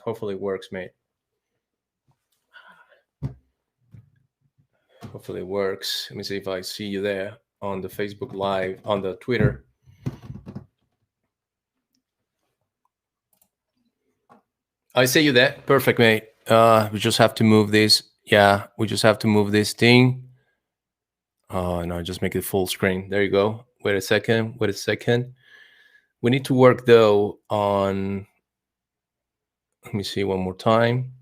Hopefully it works, mate. Hopefully it works. Let me see if I see you there on the Facebook Live, on the Twitter. I see you there. Perfect, mate. We just have to move this. Yeah, we just have to move this thing. Oh, no, just make it full screen. There you go. Wait a second. Wait a second. We need to work, though, on... Let me see one more time.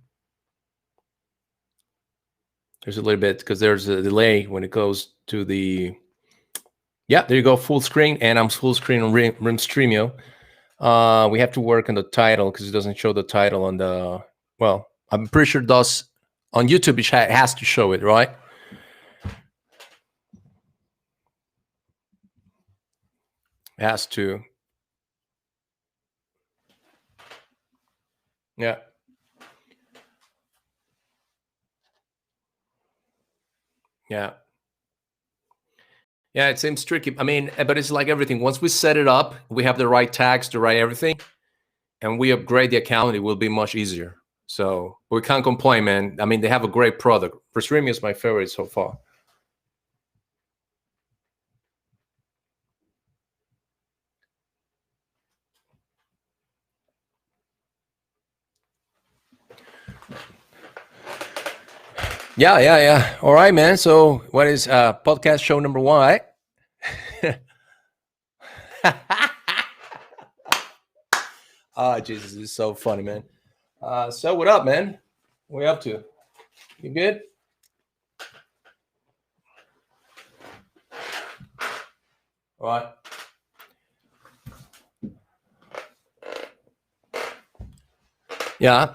There's a little bit, because there's a delay when it goes to the... Yeah, there you go. Full screen, and I'm full screen on Rim Streamio. We have to work on the title, because it doesn't show the title on the... Well, I'm pretty sure it does. On YouTube, it has to show it, right? It has to. Yeah. Yeah. Yeah, it seems tricky. I mean, but it's like everything. Once we set it up, we have the right tags to write everything, and we upgrade the account, it will be much easier. So we can't complain, man. I mean, they have a great product. Restreamio is my favorite so far. Yeah. All right, man. So what is podcast show number 1, right? Oh, Jesus, this is so funny, man. So what up, man? What are you up to? You good? All right. Yeah.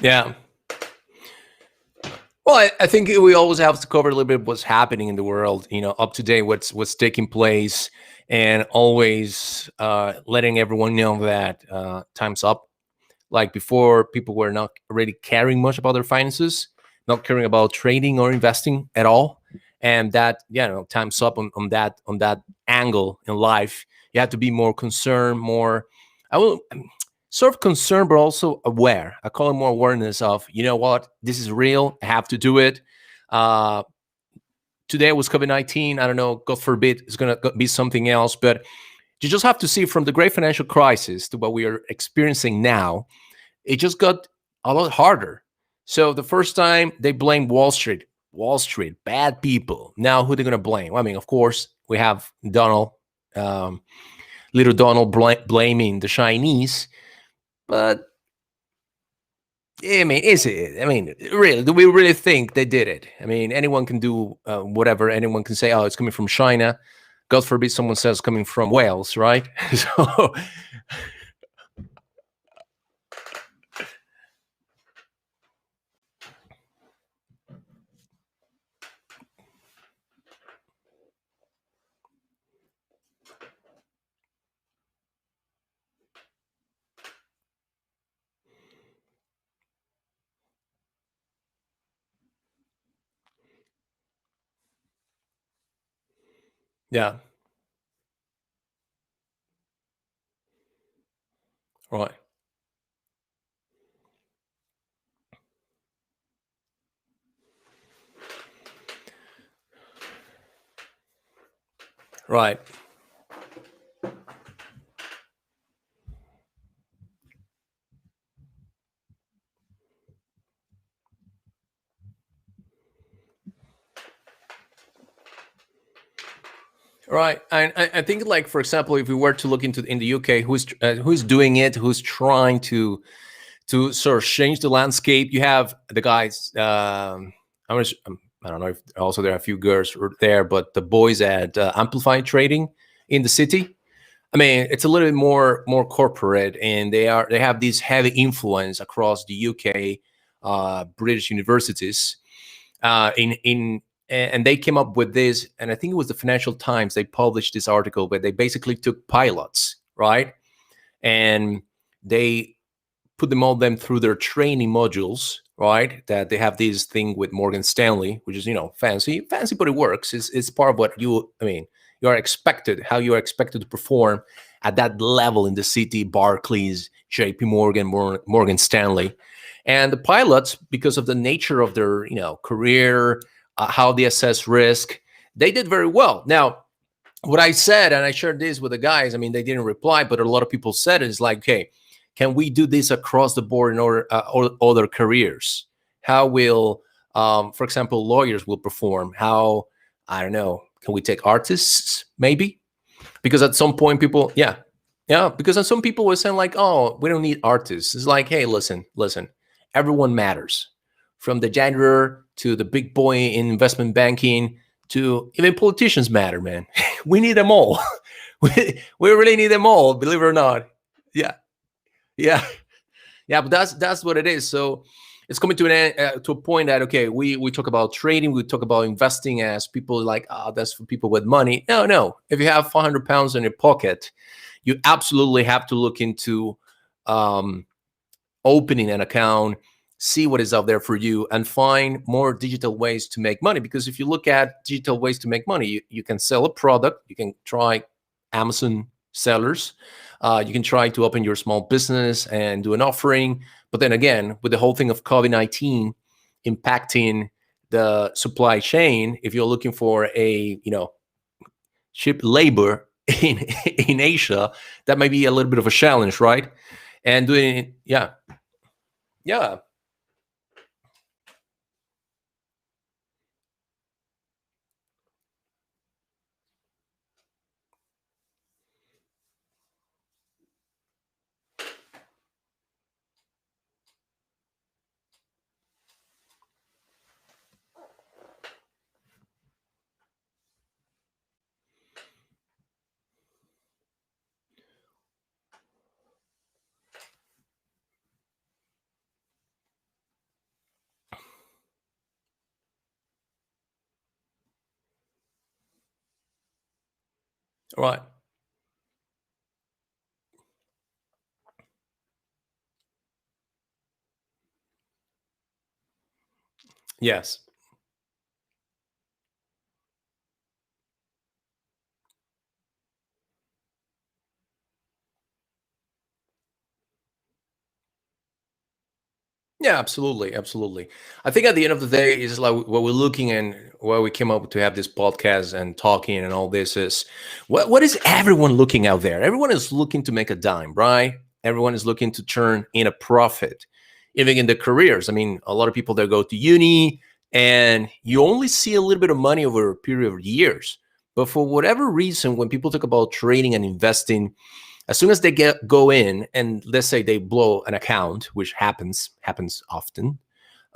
Yeah. Well, I think we always have to cover a little bit what's happening in the world, up to date, what's taking place, and always letting everyone know that time's up. Like before, people were not really caring much about their finances, not caring about trading or investing at all, and that time's up on that angle in life. You have to be more concerned, more. I will sort of concerned, but also aware. I call it more awareness of, what, this is real. I have to do it. Today was COVID-19. I don't know, God forbid, it's going to be something else. But you just have to see from the great financial crisis to what we are experiencing now, it just got a lot harder. So the first time they blamed Wall Street, bad people. Now who are they going to blame? Well, I mean, of course, we have little Donald blaming the Chinese. But I mean, is it? I mean, really, do we really think they did it? I mean, anyone can do whatever. Anyone can say, "Oh, it's coming from China." God forbid someone says coming from Wales, right? So, yeah, right, right. Right, and I think, like, for example, if we were to look in the UK, who's doing it, who's trying to sort of change the landscape. You have the guys. I don't know if also there are a few girls there, but the boys at Amplify Trading in the city. I mean, it's a little bit more corporate, and they have this heavy influence across the UK, British universities, and they came up with this, and I think it was the Financial Times. They published this article where they basically took pilots, right, and they put them through their training modules, right? That they have this thing with Morgan Stanley, which is, fancy, but it works. It's part of what you are expected, how you are expected to perform at that level in the city, Barclays, JP Morgan, Morgan Stanley. And the pilots, because of the nature of their, career, how they assess risk, they did very well. Now, what I said, and I shared this with the guys, they didn't reply, but a lot of people said it, is like, okay, can we do this across the board in other careers? How will, for example, lawyers will perform? How, I don't know, can we take artists maybe? Because at some point people, yeah, because some people were saying like, oh, we don't need artists. It's like, hey, listen, everyone matters, from the janitor to the big boy in investment banking to even politicians matter, man. We need them all. we really need them all, believe it or not. Yeah, yeah, yeah. But that's what it is. So it's coming to an end, to a point that, okay, we talk about trading, we talk about investing as people like, oh, that's for people with money. No. If you have 400 pounds in your pocket, you absolutely have to look into opening an account, see what is out there for you, and find more digital ways to make money. Because if you look at digital ways to make money, you can sell a product. You can try Amazon sellers. You can try to open your small business and do an offering. But then again, with the whole thing of COVID-19 impacting the supply chain, if you're looking for a, cheap labor in Asia, that might be a little bit of a challenge, right? And doing it, yeah, right, yes. Yeah, absolutely, absolutely. I think at the end of the day, is like what we're looking, and why we came up to have this podcast and talking and all this is, what is everyone looking out there? Everyone is looking to make a dime, right? Everyone is looking to turn in a profit, even in their careers. A lot of people that go to uni, and you only see a little bit of money over a period of years. But for whatever reason, when people talk about trading and investing, as soon as they go in, and let's say they blow an account, which happens often,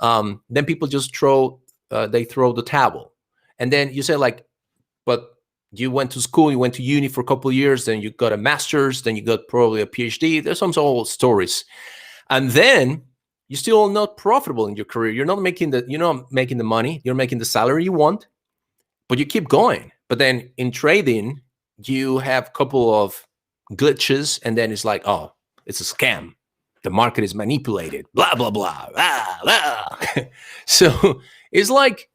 then people just throw the towel. And then you say like, but you went to school, you went to uni for a couple of years, then you got a master's, then you got probably a PhD. There's some old stories, and then you're still not profitable in your career. You're not making the money, you're making the salary you want, but you keep going. But then in trading, you have a couple of glitches, and then it's like, oh, it's a scam. The market is manipulated. Blah blah blah. Blah, blah. So it's like,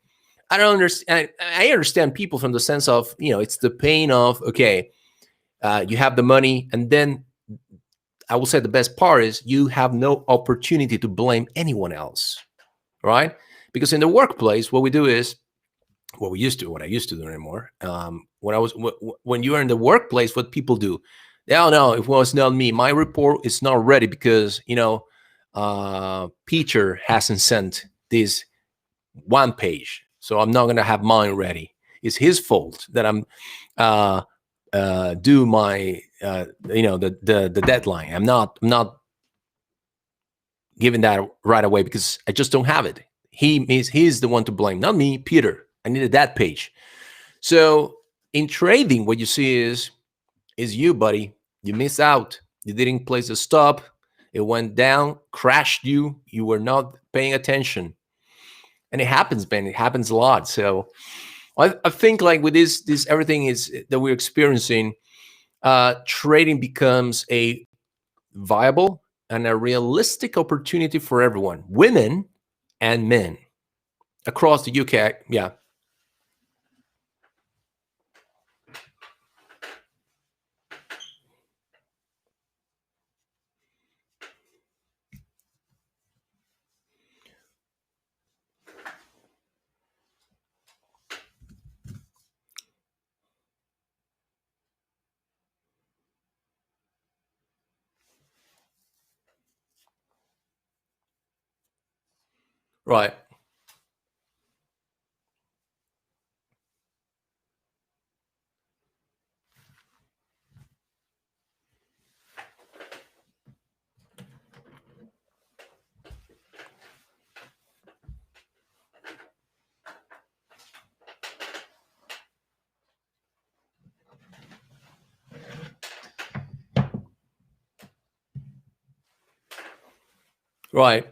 I don't understand. I understand people from the sense of, it's the pain of, okay, you have the money, and then I will say the best part is you have no opportunity to blame anyone else, right? Because in the workplace, what we do is, what I used to do anymore. When you are in the workplace, what people do, oh no, it was not me. My report is not ready because Peter hasn't sent this one page, so I'm not gonna have mine ready. It's his fault that I'm do my the deadline. I'm not giving that right away because I just don't have it. He's the one to blame, not me, Peter. I needed that page. So in trading, what you see is you, buddy. You miss out. You didn't place a stop. It went down, crashed you. You were not paying attention, and it happens, man. It happens a lot. So I think like with this everything is that we're experiencing, trading becomes a viable and a realistic opportunity for everyone. Women, and men across the UK. Yeah. Right. Right.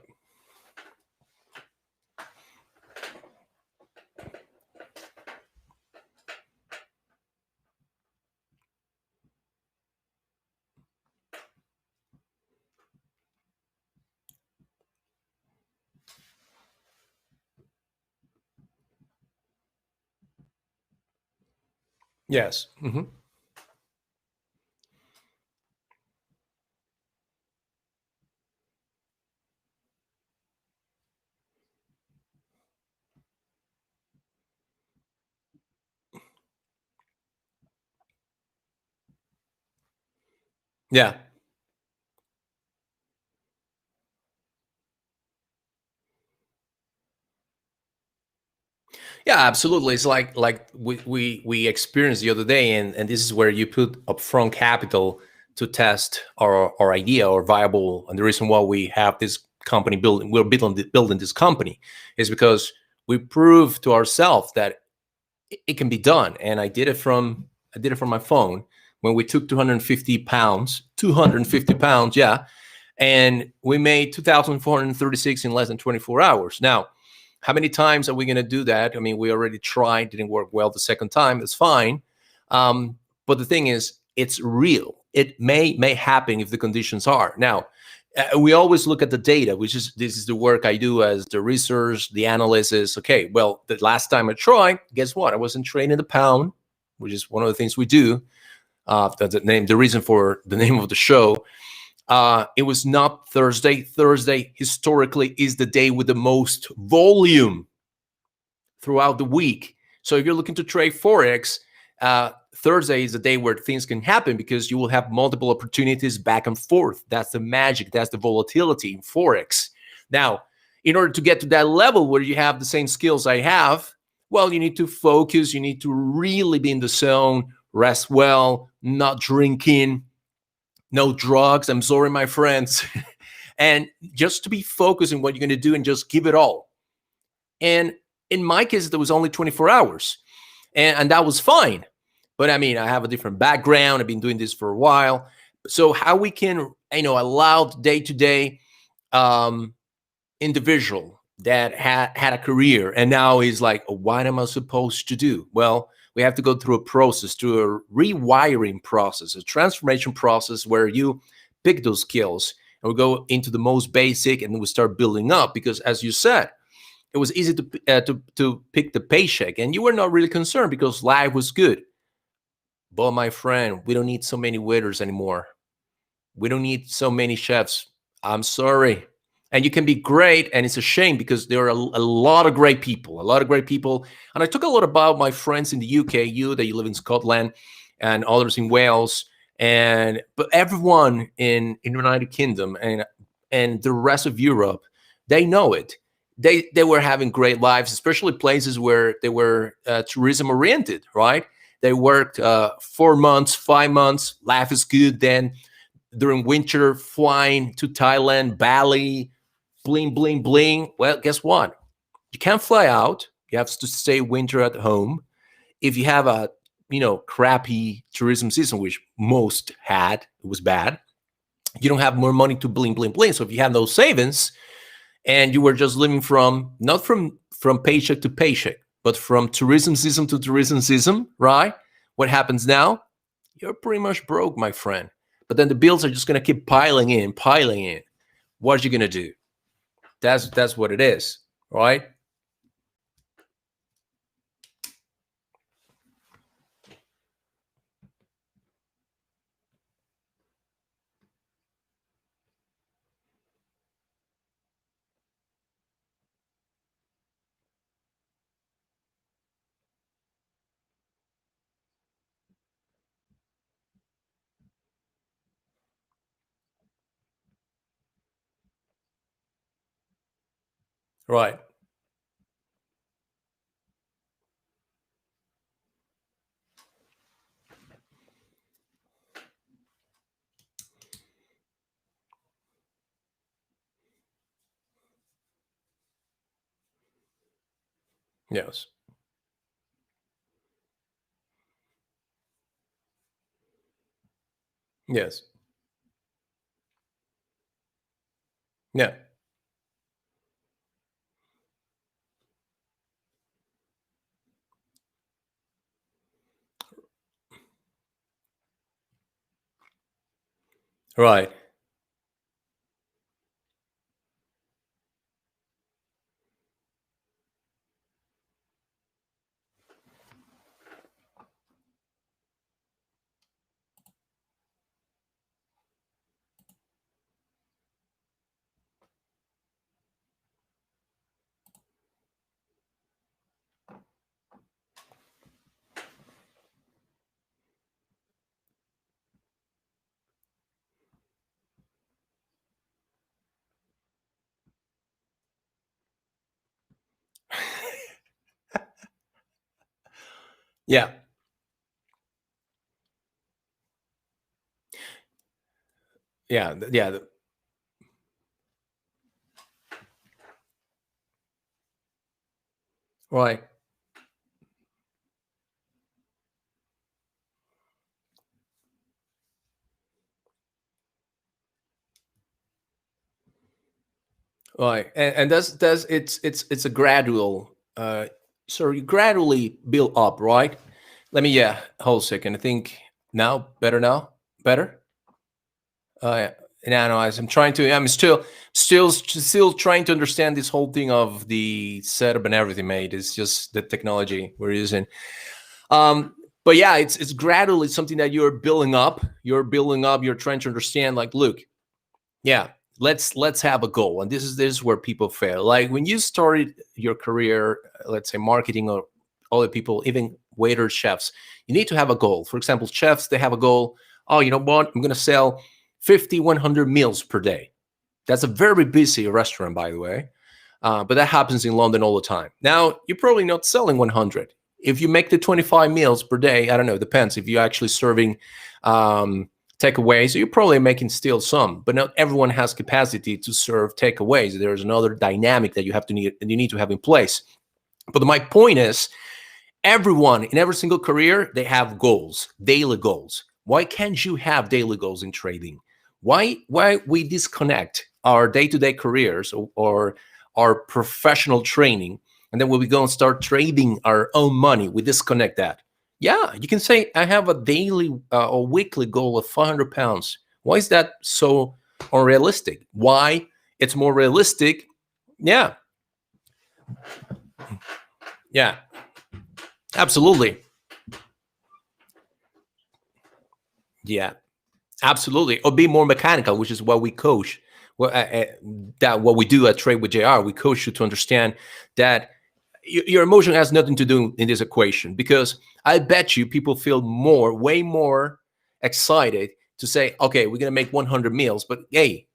Yes. Yeah. Yeah, absolutely. It's like we experienced the other day, and this is where you put upfront capital to test our idea or viable. And the reason why we have this company building, we're building this company, is because we prove to ourselves that it can be done. And I did it from my phone when we took 250 pounds, yeah, and we made 2,436 in less than 24 hours. Now, how many times are we going to do that? I mean, we already tried, didn't work well the second time. It's fine. But the thing is, it's real. It may happen if the conditions are. Now, we always look at the data, which is this is the work I do as the research, the analysis. Okay, well, the last time I tried, guess what? I wasn't trained in the pound, which is one of the things we do. That's the reason for the name of the show. It was not Thursday. Thursday historically is the day with the most volume throughout the week. So if you're looking to trade Forex, Thursday is the day where things can happen because you will have multiple opportunities back and forth. That's the magic. That's the volatility in Forex. Now, in order to get to that level where you have the same skills I have, well, you need to focus. You need to really be in the zone, rest well, not drinking, no drugs. I'm sorry, my friends. And just to be focused on what you're going to do and just give it all. And in my case, there was only 24 hours, and that was fine. But I mean, I have a different background. I've been doing this for a while. So how we can, allow day to day individual that had a career and now is like, what am I supposed to do? Well, we have to go through a process, through a rewiring process, a transformation process where you pick those skills and we go into the most basic and we start building up. Because as you said, it was easy to pick the paycheck and you were not really concerned because life was good. But my friend, we don't need so many waiters anymore. We don't need so many chefs. I'm sorry. And you can be great, and it's a shame because there are a lot of great people, a lot of great people. And I talk a lot about my friends in the UK, you that you live in Scotland, and others in Wales, but everyone in the United Kingdom and the rest of Europe, they know it. They were having great lives, especially places where they were tourism oriented, right? They worked 4 months, 5 months, life is good. Then during winter, flying to Thailand, Bali, bling, bling, bling. Well, guess what? You can't fly out. You have to stay winter at home. If you have a, crappy tourism season, which most had, it was bad. You don't have more money to bling, bling, bling. So if you have those savings and you were just living not from paycheck to paycheck, but from tourism season to tourism season, right? What happens now? You're pretty much broke, my friend. But then the bills are just going to keep piling in, piling in. What are you going to do? That's what it is. right? Right. Yes. Yes. Yeah. Right. Yeah. Yeah. Yeah. Right. Right. And that's it's a gradual so you gradually build up, right? Let me hold a second. I think now better now? Better? Yeah. No, no, as I'm still trying to understand this whole thing of the setup and everything, mate. It's just the technology we're using. But yeah, it's gradually something that you're building up. You're building up, you're trying to understand, like, look, yeah, let's have a goal. And this is where people fail. Like when you started your career, let's say marketing or other people, even waiters, chefs, you need to have a goal. For example, chefs, they have a goal. Oh, you know what? I'm going to sell 50, 100 meals per day. That's a very busy restaurant, by the way. But that happens in London all the time. Now, you're probably not selling 100. If you make the 25 meals per day, I don't know, it depends. If you're actually serving takeaways, you're probably making still some, but not everyone has capacity to serve takeaways. There's another dynamic that you need to have in place. But my point is, everyone in every single career, they have goals, daily goals. Why can't you have daily goals in trading? Why we disconnect our day-to-day careers or our professional training, and then when we go and start trading our own money, we disconnect that. Yeah, you can say I have a daily or weekly goal of 500 pounds. Why is that so unrealistic? Why it's more realistic? Yeah, yeah, absolutely. Yeah, absolutely, or be more mechanical, which is what we coach. Well, that what we do at Trade with JR, we coach you to understand that your emotion has nothing to do in this equation. Because I bet you people feel way more excited to say, okay, we're gonna make 100 meals, but hey,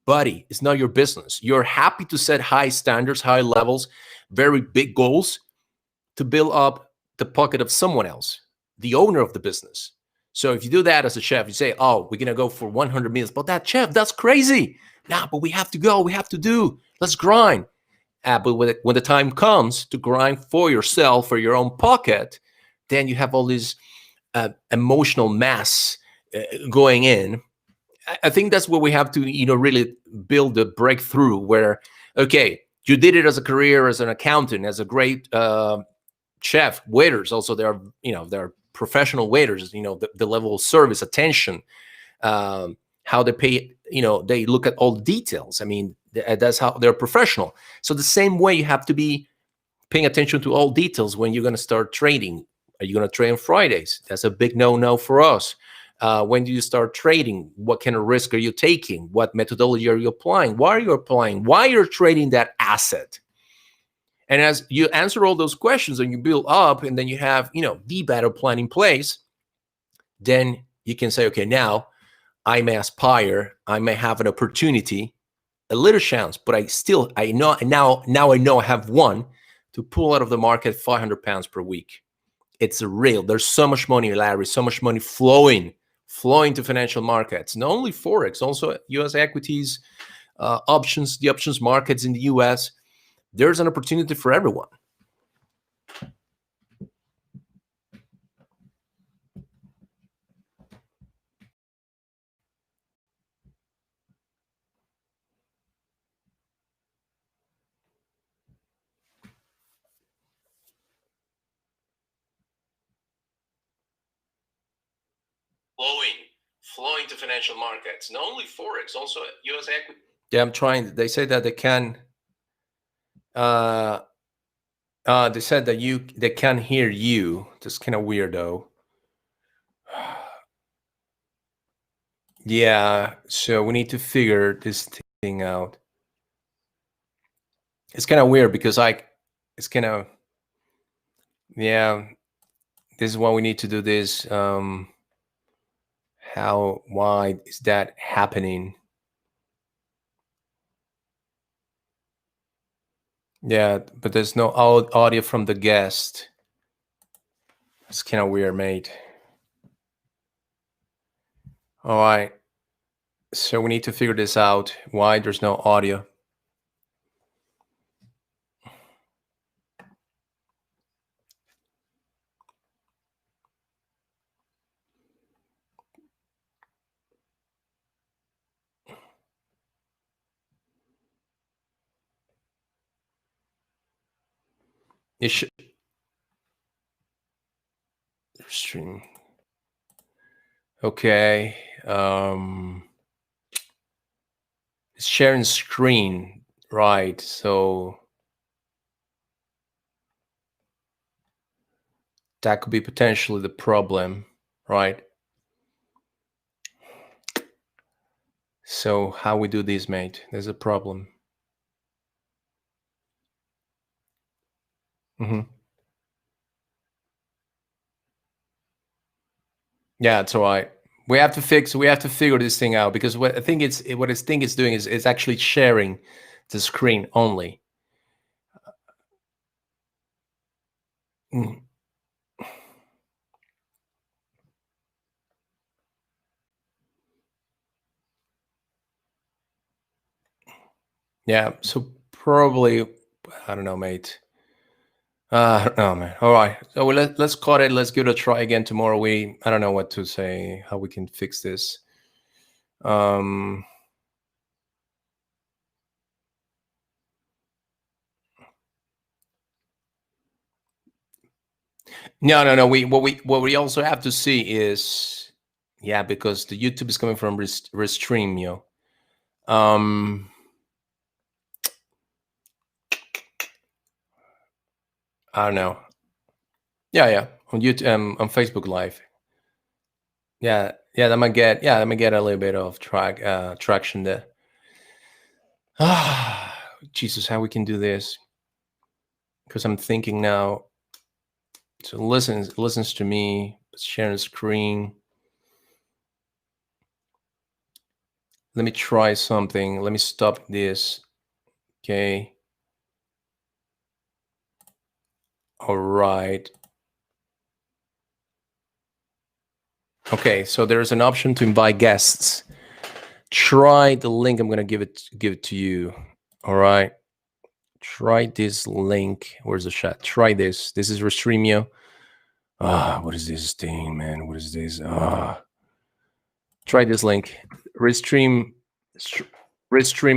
buddy, it's not your business. You're happy to set high standards, high levels, very big goals to build up the pocket of someone else, the owner of the business. So if you do that as a chef, you say, "Oh, we're gonna go for 100 meals," but that chef, that's crazy. Nah, but we have to go. We have to do. Let's grind. But when the time comes to grind for yourself, for your own pocket, then you have all this emotional mass going in. I think that's where we have to, really build a breakthrough. Where, okay, you did it as a career, as an accountant, as a great chef, waiters. Also, there are professional waiters. The level of service, attention, how they pay. They look at all the details. I mean, That's how they're professional. So the same way, you have to be paying attention to all details when you're going to start trading. Are you going to trade on Fridays? That's a big no for us. When do you start trading? What kind of risk are you taking? What methodology are you applying? Why are you applying? Why you're trading that asset? And as you answer all those questions and you build up, and then you have, the battle plan in place, then you can say, okay, now I may aspire, I may have an opportunity, a little chance, but I know now I know I have one to pull out of the market 500 pounds per week. It's real. There's so much money, Larry, so much money flowing to financial markets, not only Forex, also US equities, options, the options markets in the US. There's an opportunity for everyone. Flowing to financial markets, not only Forex, also US equity. Yeah, I'm trying. They say that they can. They said that they can hear you. That's kind of weird, though. Yeah, so we need to figure this thing out. It's kind of weird because it's kind of, yeah, this is why we need to do this. Why is that happening? Yeah, but there's no audio from the guest. It's kind of weird, mate. All right. So we need to figure this out. Why there's no audio? It should stream. Okay. It's sharing screen, right? So that could be potentially the problem, right? So how we do this, mate? There's a problem. Mm-hmm. Yeah, it's all right. We have to figure this thing out, because what I think it's doing is it's actually sharing the screen only. Mm. Yeah, so probably, I don't know, mate. Oh man. All right. So let's cut it. Let's give it a try again tomorrow. I don't know what to say, how we can fix this. No, no. What we also have to see is, yeah, because the YouTube is coming from Restream, I don't know. Yeah, on YouTube, on Facebook Live. Yeah, that might get a little bit of traction there. Ah, Jesus, how we can do this? Because I'm thinking now. So listens to me, sharing screen. Let me try something. Let me stop this. Okay. All right. Okay, so there's an option to invite guests. Try the link. I'm gonna give it to you. All right. Try this link. Where's the chat? Try this. This is Restreamio. What is this thing, man? What is this? Try this link. Restream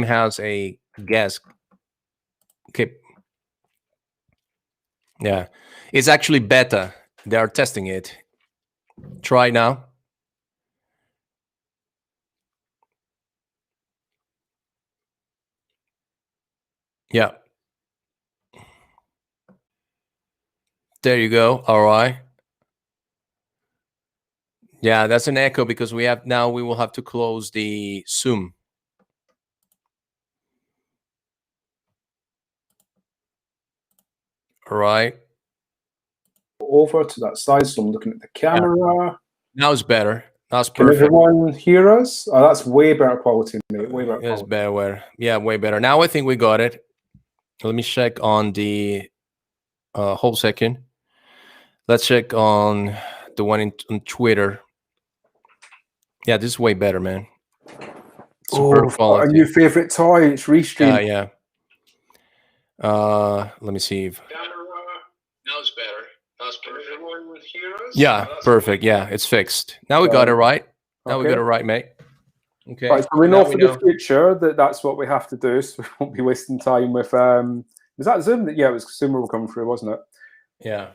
has a guest. Okay. Yeah, it's actually beta. They are testing it. Try now. Yeah. There you go. All right. Yeah, that's an echo because we will have to close the Zoom. All right. Over to that side, so I'm looking at the camera. Now it's better. That's Can perfect. everyone hear us? Oh, that's way better quality, mate. Way better It's quality. better. Yeah, way better. Now I think we got it. Let me check on the whole second. Let's check on the one on Twitter. Yeah, this is way better, man. Super quality. A new favorite toy. It's Restream. Yeah. Let me see if now it's better. That's perfect. Everyone hear us? Yeah, perfect. Yeah, it's fixed. Now we got it right. Now we got it right, mate. Okay. Right, so we know for the future that that's what we have to do, so we won't be wasting time with. Was that Zoom? Yeah, it was Zoom we were coming through, wasn't it? Yeah.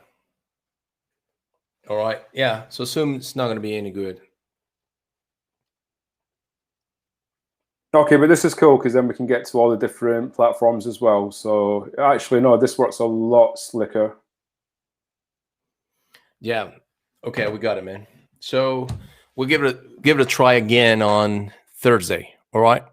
All right. Yeah. So Zoom's not going to be any good. Okay, but this is cool because then we can get to all the different platforms as well. So actually, no, this works a lot slicker. Yeah. Okay, we got it, man. So we'll give it a try again on Thursday. All right.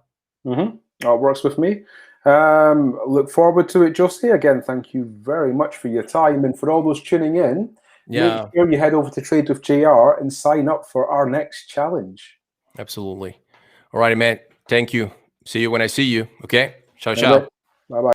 That works with me. Look forward to it, Justy. Again, thank you very much for your time, and for all those tuning in. Yeah. Make sure you head over to Trade with JR and sign up for our next challenge. Absolutely. All righty, man. Thank you. See you when I see you. Okay. Ciao, ciao. Bye-bye.